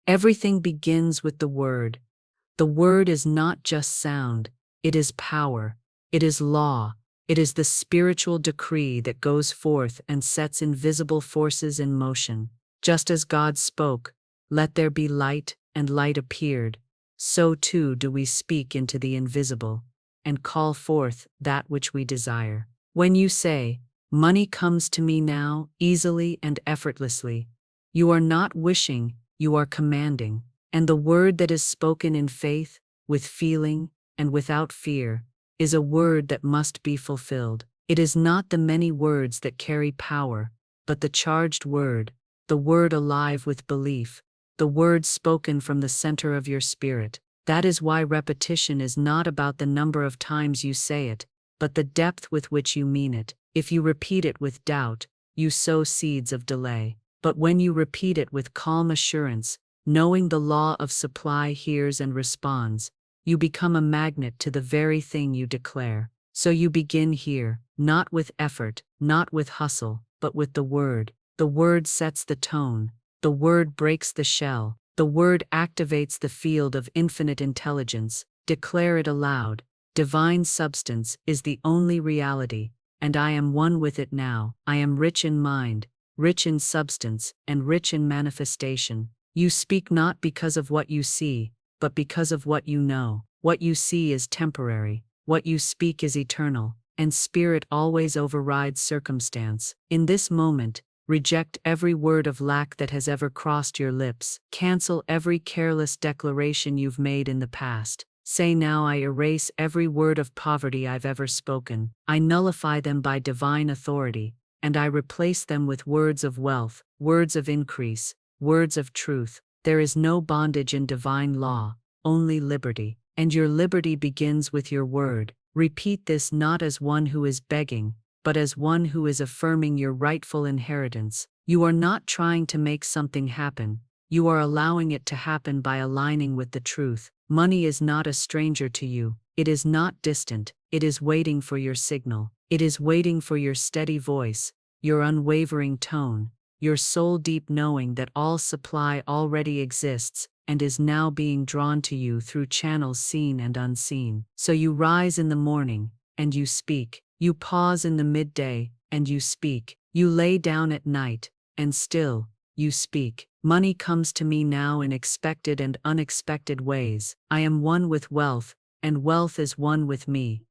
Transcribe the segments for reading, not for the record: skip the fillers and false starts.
Everything begins with the word. The word is not just sound, it is power, it is law, it is the spiritual decree that goes forth and sets invisible forces in motion. Just as God spoke, "Let there be light," and light appeared, so too do we speak into the invisible and call forth that which we desire. When you say, "Money comes to me now, easily and effortlessly," you are not wishing, you are commanding. And the word that is spoken in faith, with feeling, and without fear, is a word that must be fulfilled. It is not the many words that carry power, but the charged word, the word alive with belief, the word spoken from the center of your spirit. That is why repetition is not about the number of times you say it, but the depth with which you mean it. If you repeat it with doubt, you sow seeds of delay. But when you repeat it with calm assurance, knowing the law of supply hears and responds, you become a magnet to the very thing you declare. So you begin here, not with effort, not with hustle, but with the word. The word sets the tone, the word breaks the shell, the word activates the field of infinite intelligence. Declare it aloud. Divine substance is the only reality, and I am one with it now. I am rich in mind, rich in substance, and rich in manifestation. You speak not because of what you see, but because of what you know. What you see is temporary, what you speak is eternal, and spirit always overrides circumstance. In this moment, reject every word of lack that has ever crossed your lips. Cancel every careless declaration you've made in the past. Say now, I erase every word of poverty I've ever spoken. I nullify them by divine authority, and I replace them with words of wealth, words of increase, words of truth. There is no bondage in divine law, only liberty. And your liberty begins with your word. Repeat this not as one who is begging, but as one who is affirming your rightful inheritance. You are not trying to make something happen, you are allowing it to happen by aligning with the truth. Money is not a stranger to you, it is not distant, it is waiting for your signal. It is waiting for your steady voice, your unwavering tone, your soul-deep knowing that all supply already exists and is now being drawn to you through channels seen and unseen. So you rise in the morning, and you speak. You pause in the midday, and you speak. You lay down at night, and still, you speak. Money comes to me now in expected and unexpected ways. I am one with wealth, and wealth is one with me.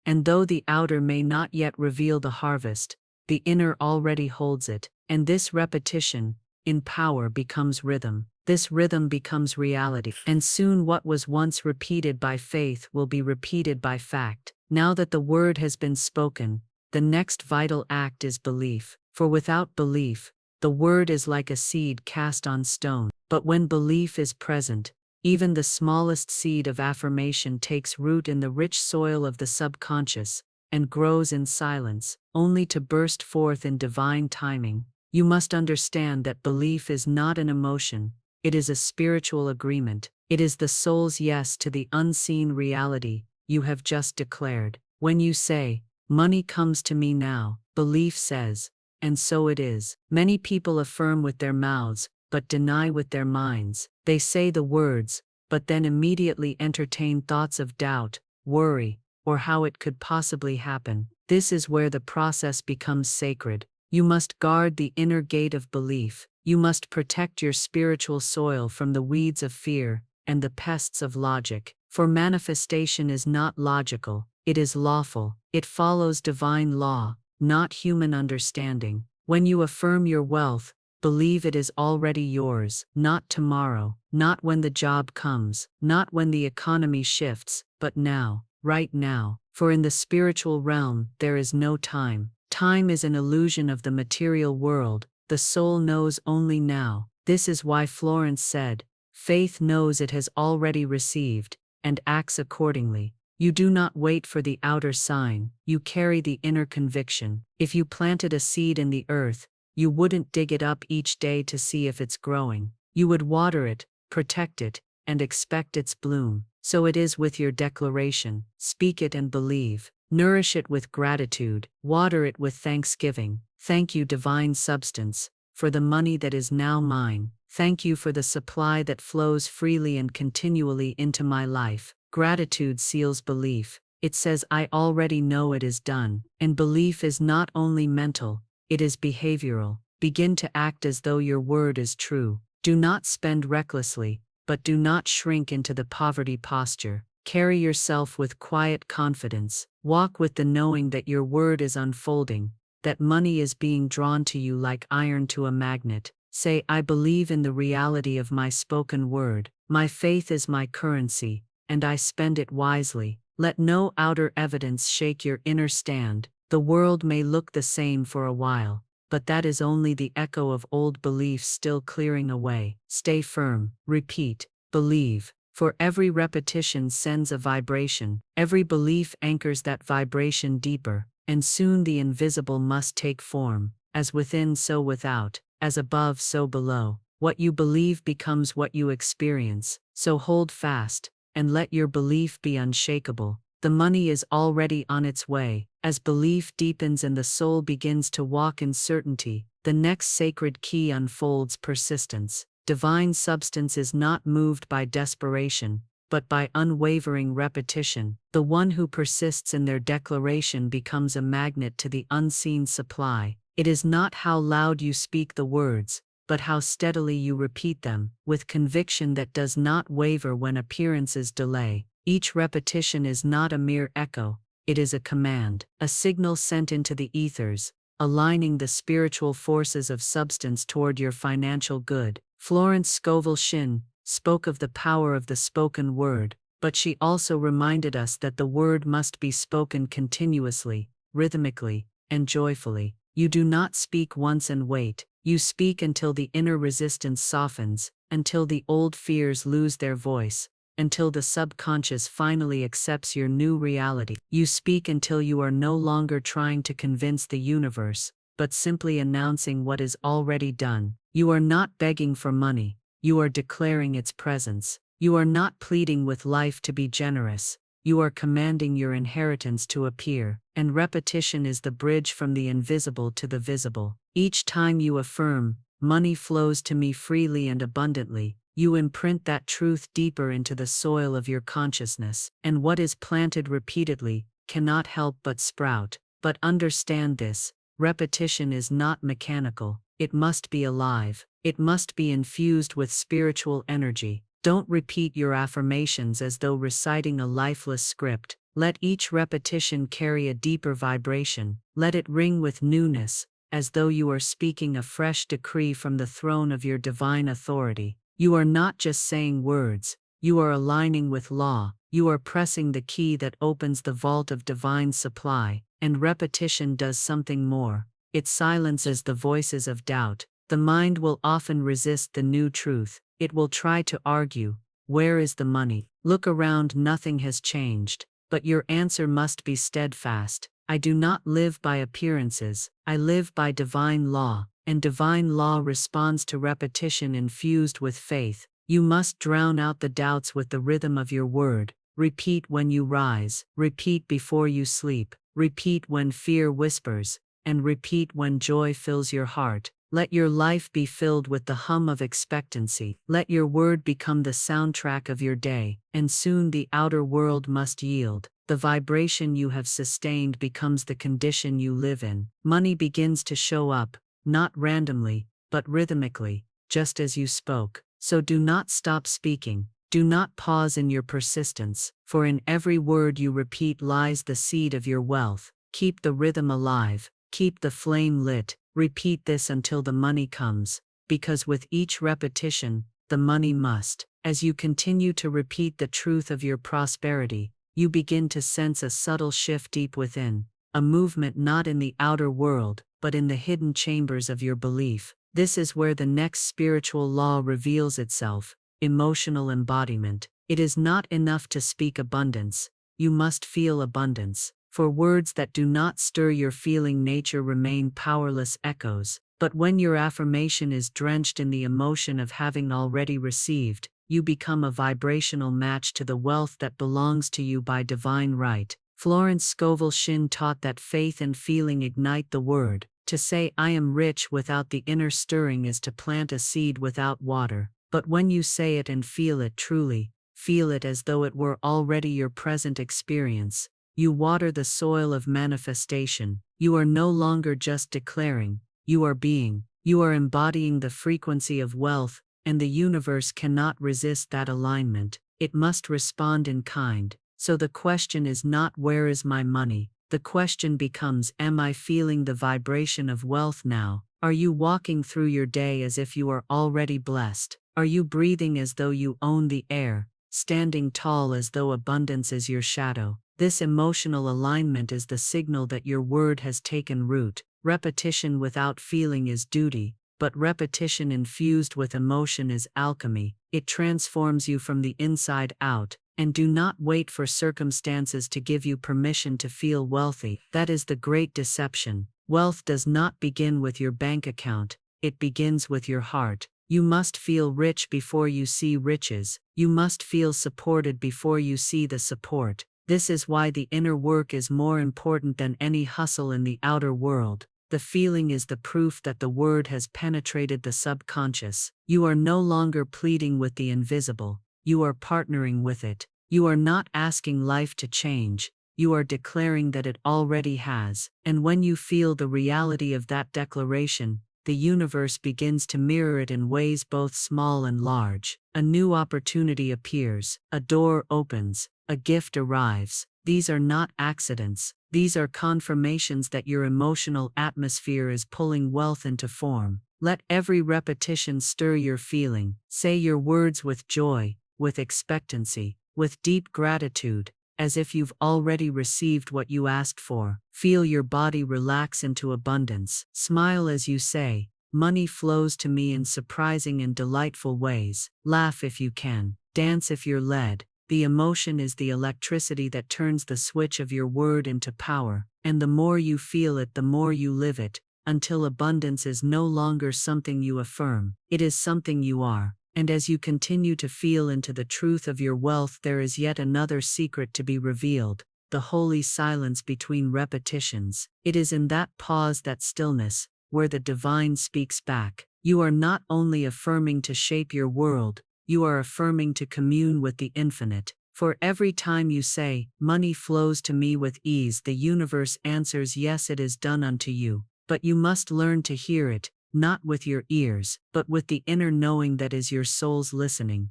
And though the outer may not yet reveal the harvest, the inner already holds it. And this repetition, in power, becomes rhythm. This rhythm becomes reality. And soon what was once repeated by faith will be repeated by fact. Now that the word has been spoken, the next vital act is belief. For without belief, the word is like a seed cast on stone. But when belief is present, even the smallest seed of affirmation takes root in the rich soil of the subconscious and grows in silence, only to burst forth in divine timing. You must understand that belief is not an emotion, it is a spiritual agreement. It is the soul's yes to the unseen reality you have just declared. When you say, "Money comes to me now," belief says, "And so it is." Many people affirm with their mouths, but deny with their minds. They say the words, but then immediately entertain thoughts of doubt, worry, or how it could possibly happen. This is where the process becomes sacred. You must guard the inner gate of belief. You must protect your spiritual soil from the weeds of fear and the pests of logic. For manifestation is not logical, it is lawful. It follows divine law, not human understanding. When you affirm your wealth, believe it is already yours, not tomorrow, not when the job comes, not when the economy shifts, but now, right now. For in the spiritual realm, there is no time. Time is an illusion of the material world. The soul knows only now. This is why Florence said, "Faith knows it has already received, and acts accordingly." You do not wait for the outer sign, you carry the inner conviction. If you planted a seed in the earth, you wouldn't dig it up each day to see if it's growing. You would water it, protect it, and expect its bloom. So it is with your declaration. Speak it and believe. Nourish it with gratitude. Water it with thanksgiving. Thank you, divine substance. for the money that is now mine. Thank you for the supply that flows freely and continually into my life. Gratitude seals belief. It says, I already know it is done. And belief is not only mental, it is behavioral. Begin to act as though your word is true. Do not spend recklessly, but do not shrink into the poverty posture. Carry yourself with quiet confidence. Walk with the knowing that your word is unfolding, that money is being drawn to you like iron to a magnet. Say, I believe in the reality of my spoken word. My faith is my currency, and I spend it wisely. Let no outer evidence shake your inner stand. The world may look the same for a while, but that is only the echo of old beliefs still clearing away. Stay firm. Repeat. Believe. For every repetition sends a vibration. Every belief anchors that vibration deeper, and soon the invisible must take form. As within, so without. As above, so below. What you believe becomes what you experience. So hold fast, and let your belief be unshakable. The money is already on its way. As belief deepens and the soul begins to walk in certainty, the next sacred key unfolds: persistence. Divine substance is not moved by desperation, but by unwavering repetition. The one who persists in their declaration becomes a magnet to the unseen supply. It is not how loud you speak the words, but how steadily you repeat them, with conviction that does not waver when appearances delay. Each repetition is not a mere echo, it is a command, a signal sent into the ethers, aligning the spiritual forces of substance toward your financial good. Florence Scovel Shinn spoke of the power of the spoken word, but she also reminded us that the word must be spoken continuously, rhythmically, and joyfully. You do not speak once and wait. You speak until the inner resistance softens, until the old fears lose their voice, until the subconscious finally accepts your new reality. You speak until you are no longer trying to convince the universe, but simply announcing what is already done. You are not begging for money, you are declaring its presence. You are not pleading with life to be generous, you are commanding your inheritance to appear. And repetition is the bridge from the invisible to the visible. Each time you affirm, money flows to me freely and abundantly, you imprint that truth deeper into the soil of your consciousness. And what is planted repeatedly cannot help but sprout. But understand this: repetition is not mechanical, it must be alive. It must be infused with spiritual energy. Don't repeat your affirmations as though reciting a lifeless script. Let each repetition carry a deeper vibration. Let it ring with newness, as though you are speaking a fresh decree from the throne of your divine authority. You are not just saying words, you are aligning with law. You are pressing the key that opens the vault of divine supply. And repetition does something more. It silences the voices of doubt. The mind will often resist the new truth. It will try to argue, where is the money? Look around, nothing has changed. But your answer must be steadfast. I do not live by appearances, I live by divine law, and divine law responds to repetition infused with faith. You must drown out the doubts with the rhythm of your word. Repeat when you rise, repeat before you sleep, repeat when fear whispers, and repeat when joy fills your heart. Let your life be filled with the hum of expectancy. Let your word become the soundtrack of your day, and soon the outer world must yield. The vibration you have sustained becomes the condition you live in. Money begins to show up, not randomly, but rhythmically, just as you spoke. So do not stop speaking. Do not pause in your persistence, for in every word you repeat lies the seed of your wealth. Keep the rhythm alive. Keep the flame lit. Repeat this until the money comes, because with each repetition, the money must. As you continue to repeat the truth of your prosperity, you begin to sense a subtle shift deep within, a movement not in the outer world, but in the hidden chambers of your belief. This is where the next spiritual law reveals itself: emotional embodiment. It is not enough to speak abundance, you must feel abundance. For words that do not stir your feeling nature remain powerless echoes. But when your affirmation is drenched in the emotion of having already received, you become a vibrational match to the wealth that belongs to you by divine right. Florence Scovel Shinn taught that faith and feeling ignite the word. To say I am rich without the inner stirring is to plant a seed without water. But when you say it and feel it truly, feel it as though it were already your present experience, you water the soil of manifestation. You are no longer just declaring, you are being. You are embodying the frequency of wealth, and the universe cannot resist that alignment. It must respond in kind. So the question is not where is my money? The question becomes, am I feeling the vibration of wealth now? Are you walking through your day as if you are already blessed? Are you breathing as though you own the air, standing tall as though abundance is your shadow? This emotional alignment is the signal that your word has taken root. Repetition without feeling is duty, but repetition infused with emotion is alchemy. It transforms you from the inside out. And do not wait for circumstances to give you permission to feel wealthy. That is the great deception. Wealth does not begin with your bank account, it begins with your heart. You must feel rich before you see riches. You must feel supported before you see the support. This is why the inner work is more important than any hustle in the outer world. The feeling is the proof that the word has penetrated the subconscious. You are no longer pleading with the invisible. You are partnering with it. You are not asking life to change. You are declaring that it already has. And when you feel the reality of that declaration, the universe begins to mirror it in ways both small and large. A new opportunity appears, a door opens, a gift arrives. These are not accidents. These are confirmations that your emotional atmosphere is pulling wealth into form. Let every repetition stir your feeling. Say your words with joy, with expectancy, with deep gratitude, as if you've already received what you asked for. Feel your body relax into abundance. Smile as you say, money flows to me in surprising and delightful ways. Laugh if you can. Dance if you're led. The emotion is the electricity that turns the switch of your word into power. And the more you feel it, the more you live it, until abundance is no longer something you affirm. It is something you are. And as you continue to feel into the truth of your wealth, there is yet another secret to be revealed, the holy silence between repetitions. It is in that pause, that stillness, where the divine speaks back. You are not only affirming to shape your world, you are affirming to commune with the infinite. For every time you say, money flows to me with ease, the universe answers, yes, it is done unto you. But you must learn to hear it, not with your ears, but with the inner knowing that is your soul's listening.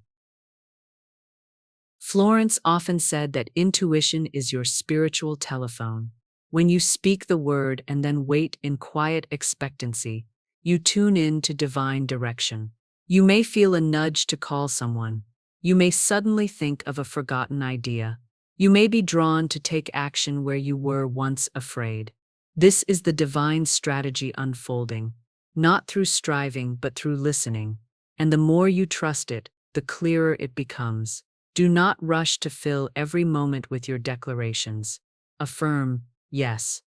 Florence often said that intuition is your spiritual telephone. When you speak the word and then wait in quiet expectancy, you tune in to divine direction. You may feel a nudge to call someone. You may suddenly think of a forgotten idea. You may be drawn to take action where you were once afraid. This is the divine strategy unfolding. Not through striving, but through listening. And the more you trust it, the clearer it becomes. Do not rush to fill every moment with your declarations. Affirm, yes,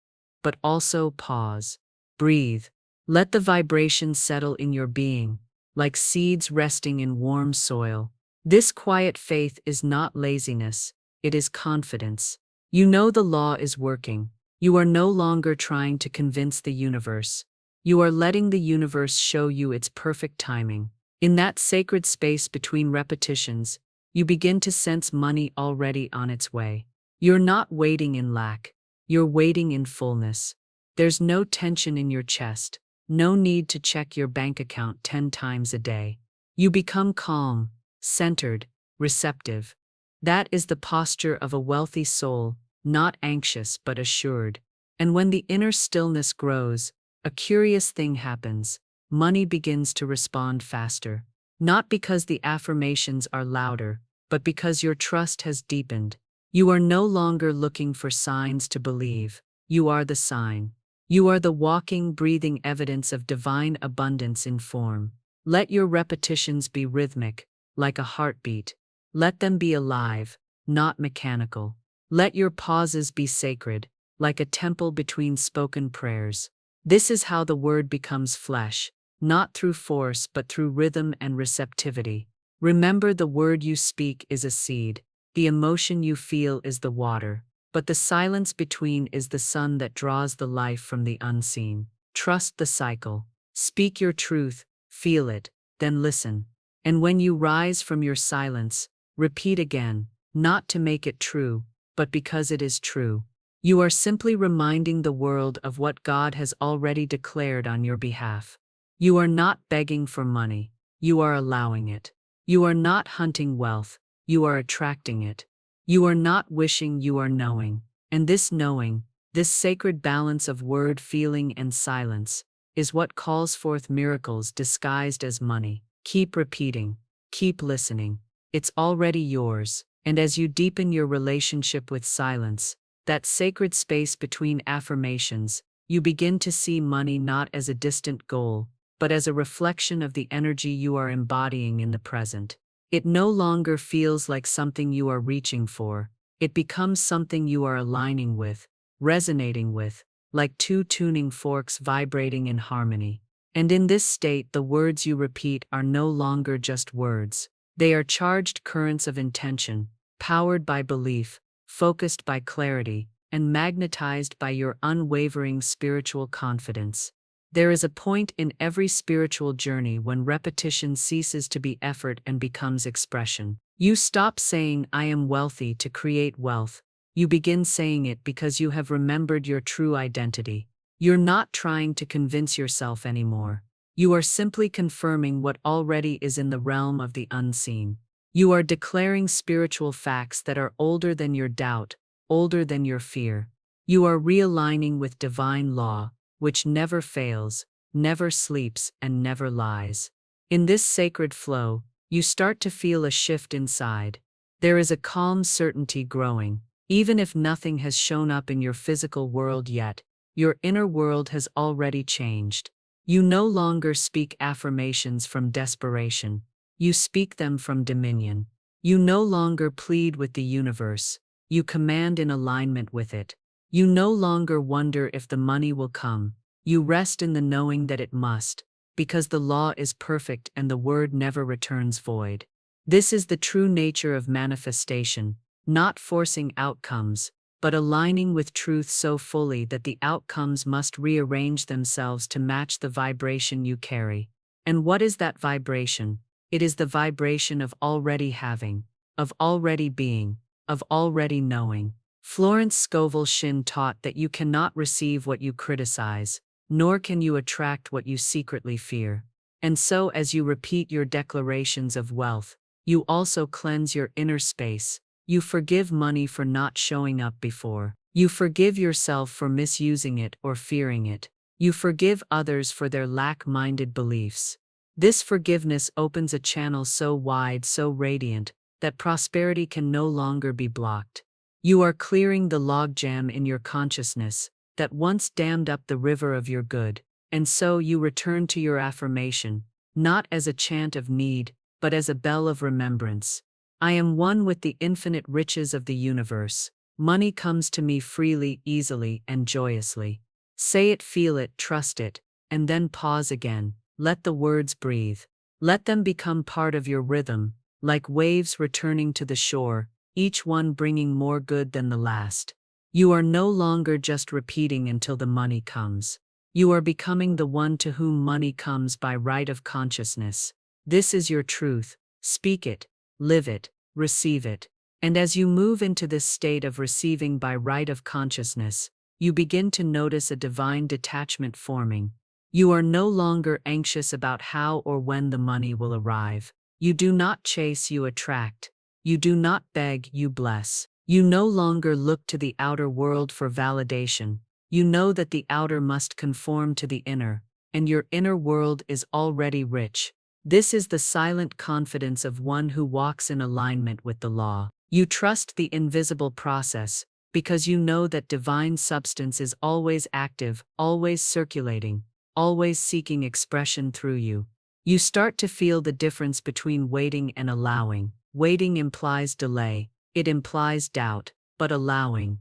but also pause. Breathe. Let the vibration settle in your being, like seeds resting in warm soil. This quiet faith is not laziness, it is confidence. You know the law is working. You are no longer trying to convince the universe. You are letting the universe show you its perfect timing. In that sacred space between repetitions, you begin to sense money already on its way. You're not waiting in lack, you're waiting in fullness. There's no tension in your chest, no need to check your bank account 10 times a day. You become calm, centered, receptive. That is the posture of a wealthy soul, not anxious but assured. And when the inner stillness grows, a curious thing happens. Money begins to respond faster. Not because the affirmations are louder, but because your trust has deepened. You are no longer looking for signs to believe. You are the sign. You are the walking, breathing evidence of divine abundance in form. Let your repetitions be rhythmic, like a heartbeat. Let them be alive, not mechanical. Let your pauses be sacred, like a temple between spoken prayers. This is how the word becomes flesh, not through force but through rhythm and receptivity. Remember, the word you speak is a seed, the emotion you feel is the water, but the silence between is the sun that draws the life from the unseen. Trust the cycle. Speak your truth, feel it, then listen. And when you rise from your silence, repeat again, not to make it true, but because it is true. You are simply reminding the world of what God has already declared on your behalf. You are not begging for money, you are allowing it. You are not hunting wealth, you are attracting it. You are not wishing, you are knowing. And this knowing, this sacred balance of word, feeling, and silence, is what calls forth miracles disguised as money. Keep repeating, keep listening. It's already yours. And as you deepen your relationship with silence, that sacred space between affirmations, you begin to see money not as a distant goal, but as a reflection of the energy you are embodying in the present. It no longer feels like something you are reaching for, it becomes something you are aligning with, resonating with, like two tuning forks vibrating in harmony. And in this state, the words you repeat are no longer just words. They are charged currents of intention, powered by belief, focused by clarity, and magnetized by your unwavering spiritual confidence. There is a point in every spiritual journey when repetition ceases to be effort and becomes expression. You stop saying, "I am wealthy," to create wealth. You begin saying it because you have remembered your true identity. You're not trying to convince yourself anymore. You are simply confirming what already is in the realm of the unseen. You are declaring spiritual facts that are older than your doubt, older than your fear. You are realigning with divine law, which never fails, never sleeps, and never lies. In this sacred flow, you start to feel a shift inside. There is a calm certainty growing. Even if nothing has shown up in your physical world yet, your inner world has already changed. You no longer speak affirmations from desperation. You speak them from dominion. You no longer plead with the universe. You command in alignment with it. You no longer wonder if the money will come. You rest in the knowing that it must, because the law is perfect and the word never returns void. This is the true nature of manifestation, not forcing outcomes, but aligning with truth so fully that the outcomes must rearrange themselves to match the vibration you carry. And what is that vibration? It is the vibration of already having, of already being, of already knowing. Florence Scovel Shinn taught that you cannot receive what you criticize, nor can you attract what you secretly fear. And so, as you repeat your declarations of wealth, you also cleanse your inner space. You forgive money for not showing up before. You forgive yourself for misusing it or fearing it. You forgive others for their lack-minded beliefs. This forgiveness opens a channel so wide, so radiant, that prosperity can no longer be blocked. You are clearing the logjam in your consciousness that once dammed up the river of your good, and so you return to your affirmation, not as a chant of need, but as a bell of remembrance. I am one with the infinite riches of the universe. Money comes to me freely, easily, and joyously. Say it, feel it, trust it, and then pause again. Let the words breathe. Let them become part of your rhythm, like waves returning to the shore, each one bringing more good than the last. You are no longer just repeating until the money comes. You are becoming the one to whom money comes by right of consciousness. This is your truth. Speak it, live it, receive it. And as you move into this state of receiving by right of consciousness, you begin to notice a divine detachment forming. You are no longer anxious about how or when the money will arrive. You do not chase, you attract. You do not beg, you bless. You no longer look to the outer world for validation. You know that the outer must conform to the inner, and your inner world is already rich. This is the silent confidence of one who walks in alignment with the law. You trust the invisible process, because you know that divine substance is always active, always circulating, always seeking expression through you. You start to feel the difference between waiting and allowing. Waiting implies delay. It implies doubt, but allowing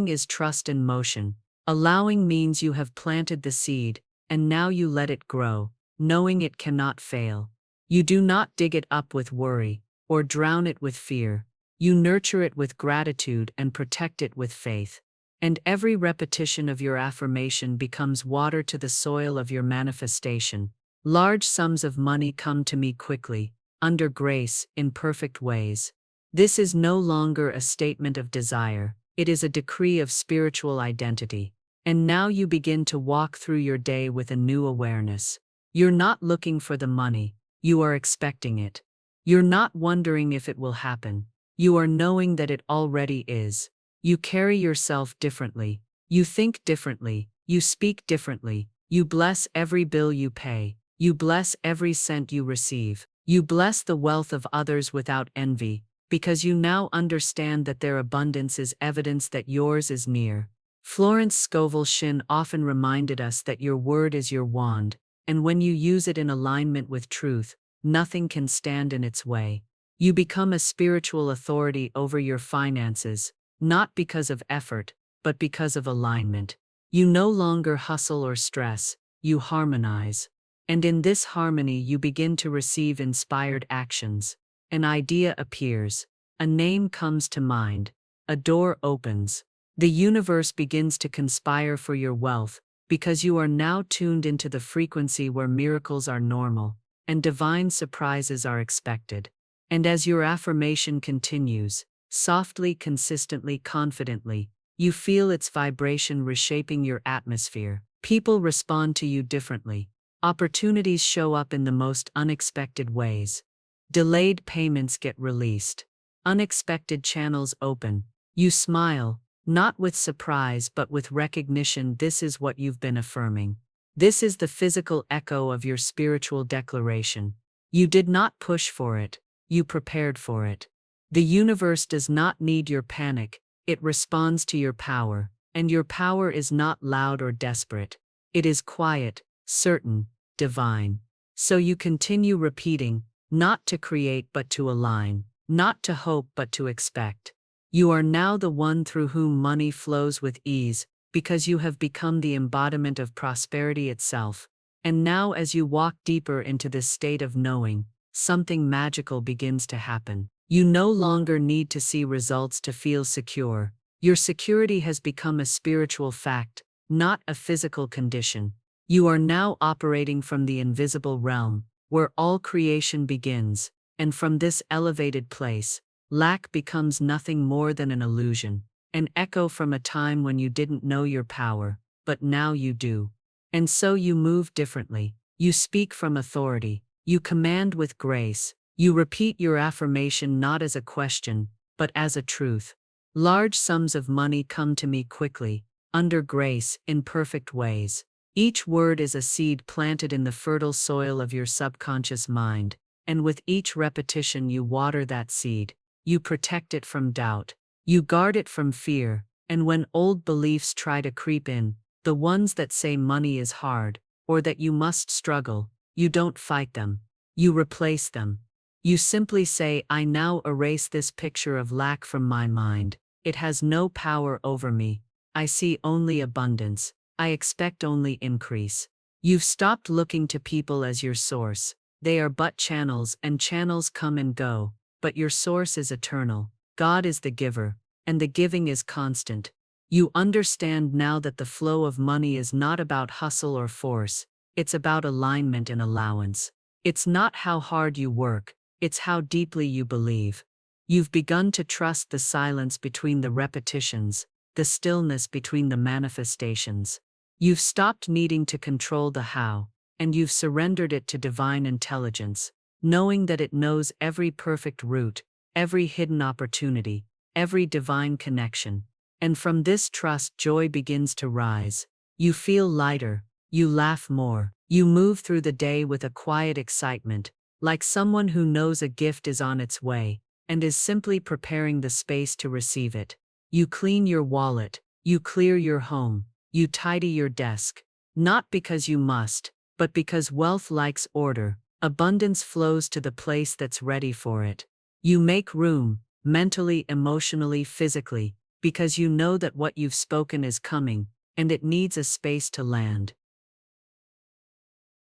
is trust in motion. Allowing means you have planted the seed, and now you let it grow, knowing it cannot fail. You do not dig it up with worry, or drown it with fear. You nurture it with gratitude and protect it with faith. And every repetition of your affirmation becomes water to the soil of your manifestation. Large sums of money come to me quickly, under grace, in perfect ways. This is no longer a statement of desire, it is a decree of spiritual identity. And now you begin to walk through your day with a new awareness. You're not looking for the money, you are expecting it. You're not wondering if it will happen, you are knowing that it already is. You carry yourself differently, you think differently, you speak differently, you bless every bill you pay, you bless every cent you receive, you bless the wealth of others without envy, because you now understand that their abundance is evidence that yours is near. Florence Scovel Shinn often reminded us that your word is your wand, and when you use it in alignment with truth, nothing can stand in its way. You become a spiritual authority over your finances, not because of effort, but because of alignment. You no longer hustle or stress, you harmonize. And in this harmony you begin to receive inspired actions. An idea appears, a name comes to mind, a door opens. The universe begins to conspire for your wealth, because you are now tuned into the frequency where miracles are normal, and divine surprises are expected. And as your affirmation continues, softly, consistently, confidently, you feel its vibration reshaping your atmosphere. People respond to you differently. Opportunities show up in the most unexpected ways. Delayed payments get released. Unexpected channels open. You smile, not with surprise but with recognition. This is what you've been affirming. This is the physical echo of your spiritual declaration. You did not push for it, you prepared for it. The universe does not need your panic, it responds to your power, and your power is not loud or desperate. It is quiet, certain, divine. So you continue repeating, not to create but to align, not to hope but to expect. You are now the one through whom money flows with ease, because you have become the embodiment of prosperity itself. And now as you walk deeper into this state of knowing, something magical begins to happen. You no longer need to see results to feel secure. Your security has become a spiritual fact, not a physical condition. You are now operating from the invisible realm, where all creation begins, and from this elevated place, lack becomes nothing more than an illusion, an echo from a time when you didn't know your power, but now you do. And so you move differently, you speak from authority, you command with grace, you repeat your affirmation not as a question, but as a truth. Large sums of money come to me quickly, under grace, in perfect ways. Each word is a seed planted in the fertile soil of your subconscious mind, and with each repetition you water that seed, you protect it from doubt, you guard it from fear, and when old beliefs try to creep in, the ones that say money is hard, or that you must struggle, you don't fight them, you replace them. You simply say, I now erase this picture of lack from my mind. It has no power over me. I see only abundance. I expect only increase. You've stopped looking to people as your source. They are but channels, and channels come and go, but your source is eternal. God is the giver, and the giving is constant. You understand now that the flow of money is not about hustle or force. It's about alignment and allowance. It's not how hard you work. It's how deeply you believe. You've begun to trust the silence between the repetitions, the stillness between the manifestations. You've stopped needing to control the how, and you've surrendered it to divine intelligence, knowing that it knows every perfect route, every hidden opportunity, every divine connection. And from this trust joy begins to rise. You feel lighter, you laugh more, you move through the day with a quiet excitement, like someone who knows a gift is on its way, and is simply preparing the space to receive it. You clean your wallet, you clear your home, you tidy your desk, not because you must, but because wealth likes order. Abundance flows to the place that's ready for it. You make room, mentally, emotionally, physically, because you know that what you've spoken is coming, and it needs a space to land.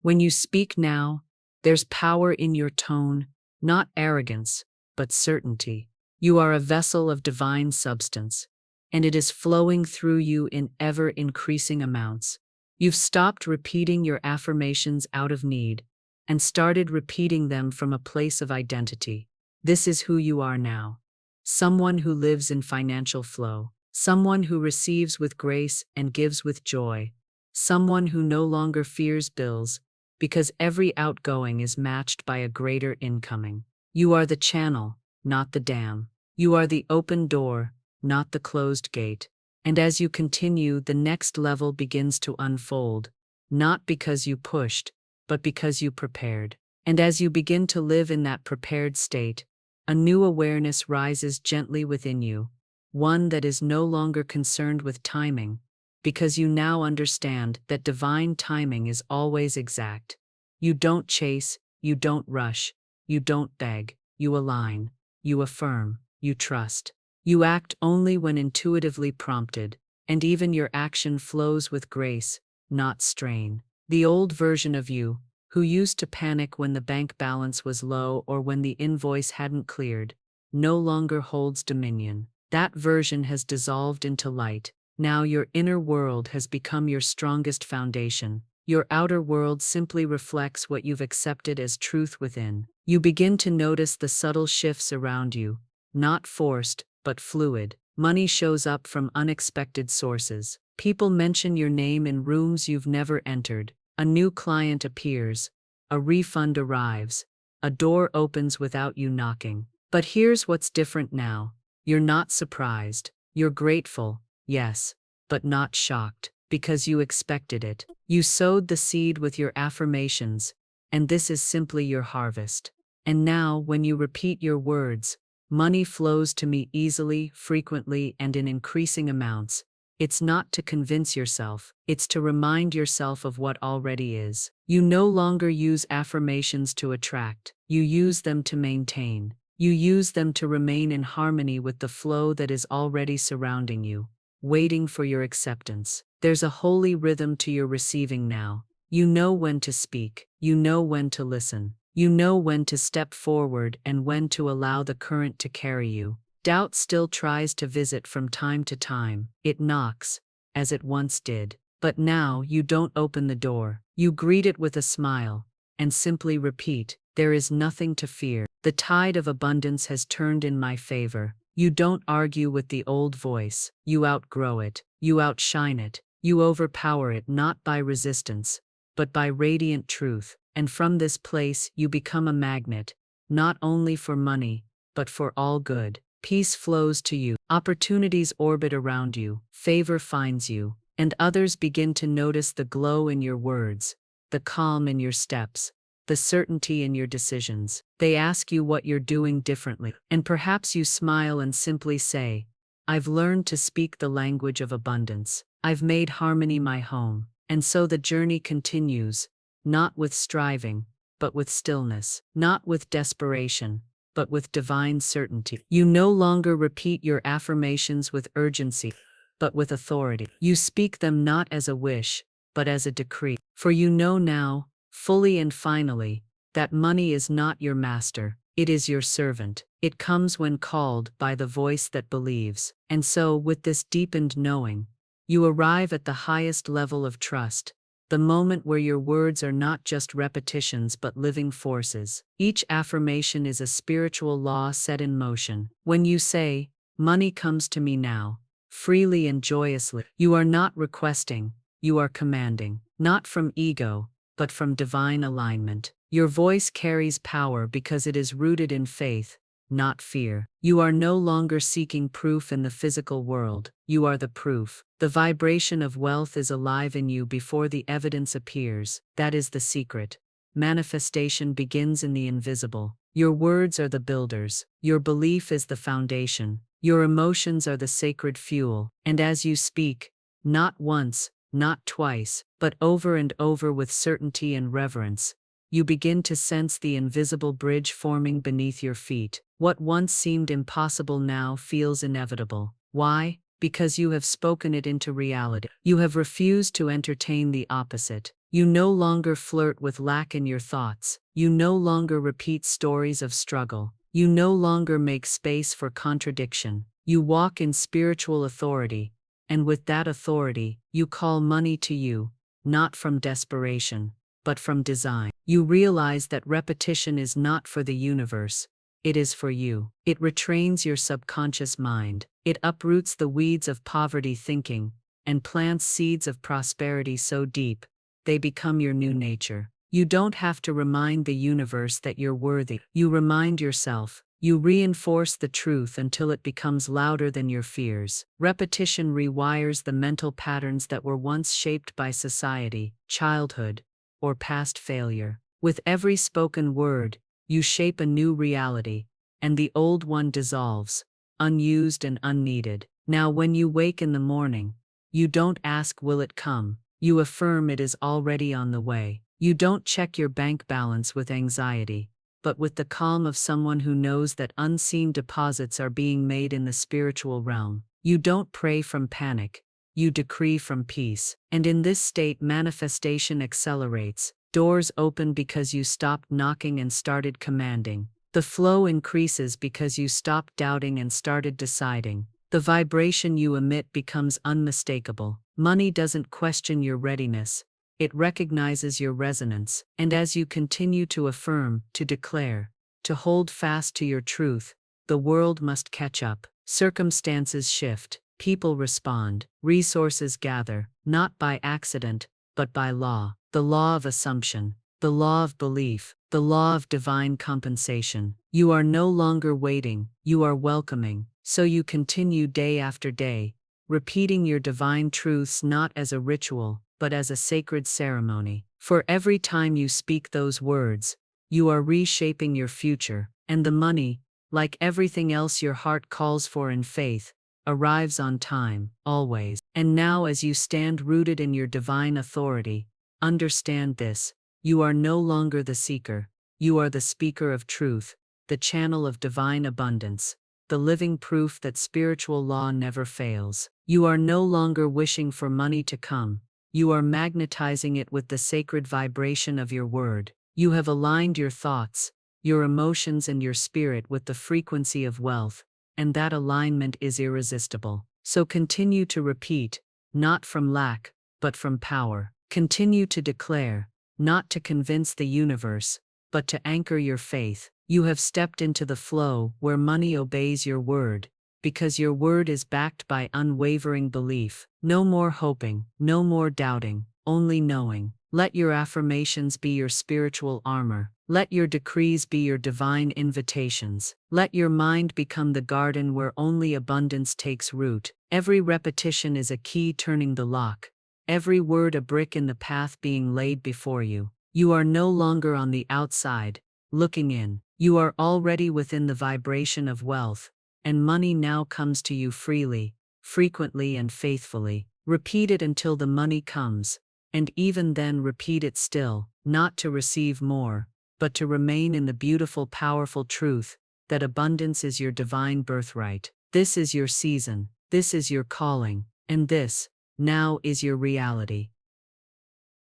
When you speak now, there's power in your tone, not arrogance, but certainty. You are a vessel of divine substance. and it is flowing through you in ever-increasing amounts. You've stopped repeating your affirmations out of need and started repeating them from a place of identity. This is who you are now. Someone who lives in financial flow. Someone who receives with grace and gives with joy. Someone who no longer fears bills because every outgoing is matched by a greater incoming. You are the channel, not the dam. You are the open door, not the closed gate. And as you continue, the next level begins to unfold, not because you pushed, but because you prepared. And as you begin to live in that prepared state, a new awareness rises gently within you, one that is no longer concerned with timing, because you now understand that divine timing is always exact. You don't chase, you don't rush, you don't beg, you align, you affirm, you trust. You act only when intuitively prompted, and even your action flows with grace, not strain. The old version of you, who used to panic when the bank balance was low or when the invoice hadn't cleared, no longer holds dominion. That version has dissolved into light. Now your inner world has become your strongest foundation. Your outer world simply reflects what you've accepted as truth within. You begin to notice the subtle shifts around you, not forced, but fluid. Money shows up from unexpected sources. People mention your name in rooms you've never entered. A new client appears. A refund arrives. A door opens without you knocking. But here's what's different now. You're not surprised. You're grateful, yes, but not shocked, because you expected it. You sowed the seed with your affirmations, and this is simply your harvest. And now, when you repeat your words, money flows to me easily, frequently, and in increasing amounts. It's not to convince yourself, it's to remind yourself of what already is. You no longer use affirmations to attract, you use them to maintain. You use them to remain in harmony with the flow that is already surrounding you, waiting for your acceptance. There's a holy rhythm to your receiving now. You know when to speak, you know when to listen, you know when to step forward and when to allow the current to carry you. Doubt still tries to visit from time to time. It knocks, as it once did. But now you don't open the door. You greet it with a smile and simply repeat, "There is nothing to fear. The tide of abundance has turned in my favor." You don't argue with the old voice. You outgrow it. You outshine it. You overpower it not by resistance, but by radiant truth. And from this place you become a magnet, not only for money, but for all good. Peace flows to you. Opportunities orbit around you. Favor finds you. And others begin to notice the glow in your words, the calm in your steps, the certainty in your decisions. They ask you what you're doing differently. And perhaps you smile and simply say, "I've learned to speak the language of abundance. I've made harmony my home." And so the journey continues, not with striving, but with stillness, not with desperation, but with divine certainty. You no longer repeat your affirmations with urgency, but with authority. You speak them not as a wish, but as a decree. For you know now, fully and finally, that money is not your master, it is your servant. It comes when called by the voice that believes. And so, with this deepened knowing, you arrive at the highest level of trust, the moment where your words are not just repetitions but living forces. Each affirmation is a spiritual law set in motion. When you say, "Money comes to me now," freely and joyously, you are not requesting, you are commanding, not from ego, but from divine alignment. Your voice carries power because it is rooted in faith, not fear. You are no longer seeking proof in the physical world, you are the proof. The vibration of wealth is alive in you before the evidence appears. That is the secret. Manifestation begins in the invisible. Your words are the builders, your belief is the foundation, your emotions are the sacred fuel, and as you speak, not once, not twice, but over and over with certainty and reverence, you begin to sense the invisible bridge forming beneath your feet. What once seemed impossible now feels inevitable. Why? Because you have spoken it into reality. You have refused to entertain the opposite. You no longer flirt with lack in your thoughts. You no longer repeat stories of struggle. You no longer make space for contradiction. You walk in spiritual authority, and with that authority, you call money to you, not from desperation, but from design. You realize that repetition is not for the universe, it is for you. It retrains your subconscious mind. It uproots the weeds of poverty thinking and plants seeds of prosperity so deep, they become your new nature. You don't have to remind the universe that you're worthy. You remind yourself. You reinforce the truth until it becomes louder than your fears. Repetition rewires the mental patterns that were once shaped by society, childhood, or past failure. With every spoken word, you shape a new reality, and the old one dissolves, unused and unneeded. Now, when you wake in the morning, you don't ask, will it come? You affirm it is already on the way. You don't check your bank balance with anxiety, but with the calm of someone who knows that unseen deposits are being made in the spiritual realm. You don't pray from panic, you decree from peace. And in this state, manifestation accelerates. Doors open because you stopped knocking and started commanding. The flow increases because you stopped doubting and started deciding. The vibration you emit becomes unmistakable. Money doesn't question your readiness. It recognizes your resonance, and as you continue to affirm, to declare, to hold fast to your truth, the world must catch up. Circumstances shift, people respond, resources gather, not by accident, but by law. The law of assumption, the law of belief, the law of divine compensation. You are no longer waiting, you are welcoming, so you continue day after day, repeating your divine truths not as a ritual, but as a sacred ceremony. For every time you speak those words, you are reshaping your future, and the money, like everything else your heart calls for in faith, arrives on time, always. And now, as you stand rooted in your divine authority, understand this: you are no longer the seeker, you are the speaker of truth, the channel of divine abundance, the living proof that spiritual law never fails. You are no longer wishing for money to come. You are magnetizing it with the sacred vibration of your word. You have aligned your thoughts, your emotions, and your spirit with the frequency of wealth, and that alignment is irresistible. So continue to repeat, not from lack, but from power. Continue to declare, not to convince the universe, but to anchor your faith. You have stepped into the flow where money obeys your word, because your word is backed by unwavering belief. No more hoping, no more doubting, only knowing. Let your affirmations be your spiritual armor. Let your decrees be your divine invitations. Let your mind become the garden where only abundance takes root. Every repetition is a key turning the lock. Every word a brick in the path being laid before you. You are no longer on the outside, looking in. You are already within the vibration of wealth, and money now comes to you freely, frequently, and faithfully. Repeat it until the money comes, and even then repeat it still, not to receive more, but to remain in the beautiful, powerful truth that abundance is your divine birthright. This is your season, this is your calling, and this, now, is your reality.